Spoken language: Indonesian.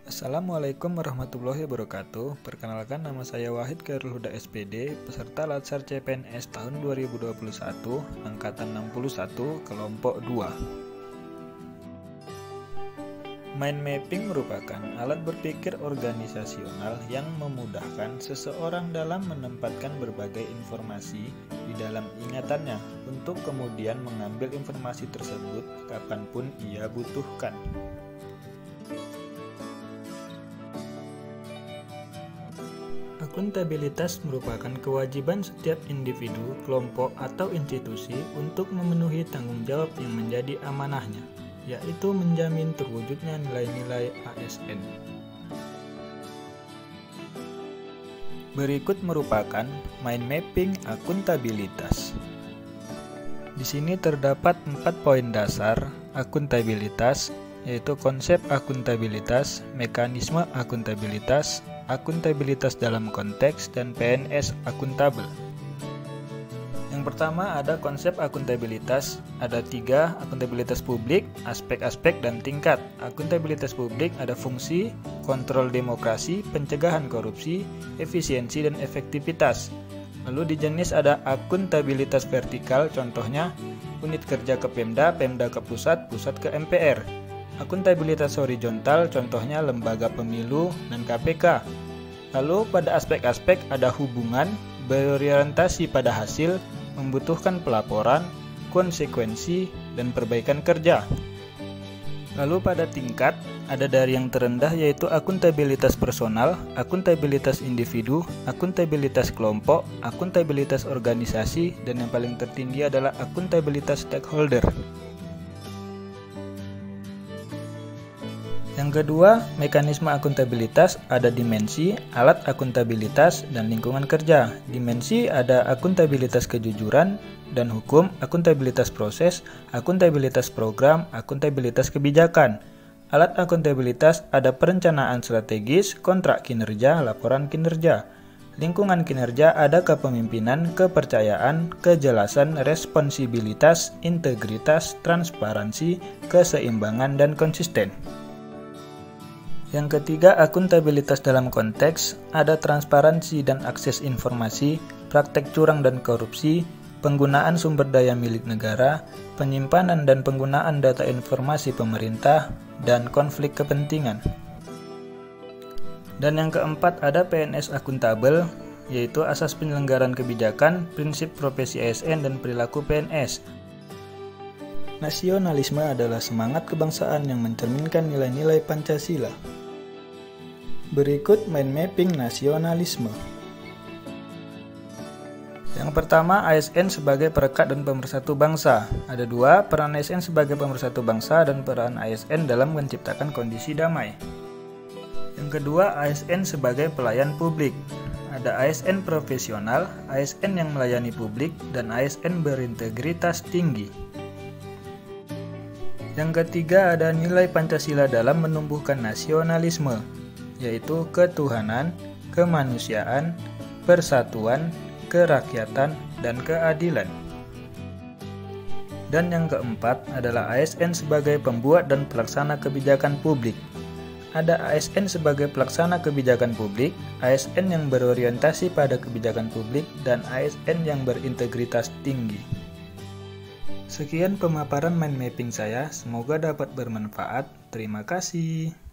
Assalamualaikum warahmatullahi wabarakatuh. Perkenalkan, nama saya Wahid Khairul Huda SPD, peserta Latsar CPNS tahun 2021, angkatan 61, kelompok 2. Mind mapping merupakan alat berpikir organisasional yang memudahkan seseorang dalam menempatkan berbagai informasi di dalam ingatannya untuk kemudian mengambil informasi tersebut kapanpun ia butuhkan. Akuntabilitas merupakan kewajiban setiap individu, kelompok, atau institusi untuk memenuhi tanggung jawab yang menjadi amanahnya, yaitu menjamin terwujudnya nilai-nilai ASN. Berikut merupakan mind mapping akuntabilitas. Di sini terdapat 4 poin dasar akuntabilitas, yaitu konsep akuntabilitas, mekanisme akuntabilitas, akuntabilitas dalam konteks, dan PNS akuntabel. Yang pertama ada konsep akuntabilitas, ada 3, akuntabilitas publik, aspek-aspek, dan tingkat. Akuntabilitas publik ada fungsi, kontrol demokrasi, pencegahan korupsi, efisiensi, dan efektivitas. Lalu di jenis ada akuntabilitas vertikal, contohnya unit kerja ke Pemda, Pemda ke pusat, pusat ke MPR. Akuntabilitas horizontal, contohnya lembaga pemilu dan KPK. Lalu pada aspek-aspek ada hubungan, berorientasi pada hasil, membutuhkan pelaporan, konsekuensi, dan perbaikan kerja. Lalu pada tingkat, ada dari yang terendah yaitu akuntabilitas personal, akuntabilitas individu, akuntabilitas kelompok, akuntabilitas organisasi, dan yang paling tertinggi adalah akuntabilitas stakeholder. Yang kedua, mekanisme akuntabilitas ada dimensi, alat akuntabilitas, dan lingkungan kerja. Dimensi ada akuntabilitas kejujuran dan hukum, akuntabilitas proses, akuntabilitas program, akuntabilitas kebijakan. Alat akuntabilitas ada perencanaan strategis, kontrak kinerja, laporan kinerja. Lingkungan kinerja ada kepemimpinan, kepercayaan, kejelasan, responsibilitas, integritas, transparansi, keseimbangan, dan konsisten. Yang ketiga, akuntabilitas dalam konteks, ada transparansi dan akses informasi, praktek curang dan korupsi, penggunaan sumber daya milik negara, penyimpanan dan penggunaan data informasi pemerintah, dan konflik kepentingan. Dan yang keempat ada PNS akuntabel, yaitu asas penyelenggaraan kebijakan, prinsip profesi ASN, dan perilaku PNS. Nasionalisme adalah semangat kebangsaan yang mencerminkan nilai-nilai Pancasila. Berikut mind mapping nasionalisme. Yang pertama, ASN sebagai perekat dan pemersatu bangsa. Ada 2, peran ASN sebagai pemersatu bangsa dan peran ASN dalam menciptakan kondisi damai. Yang kedua, ASN sebagai pelayan publik. Ada ASN profesional, ASN yang melayani publik, dan ASN berintegritas tinggi. Yang ketiga, ada nilai Pancasila dalam menumbuhkan nasionalisme, yaitu ketuhanan, kemanusiaan, persatuan, kerakyatan, dan keadilan. Dan yang keempat adalah ASN sebagai pembuat dan pelaksana kebijakan publik. Ada ASN sebagai pelaksana kebijakan publik, ASN yang berorientasi pada kebijakan publik, dan ASN yang berintegritas tinggi. Sekian pemaparan mind mapping saya, semoga dapat bermanfaat. Terima kasih.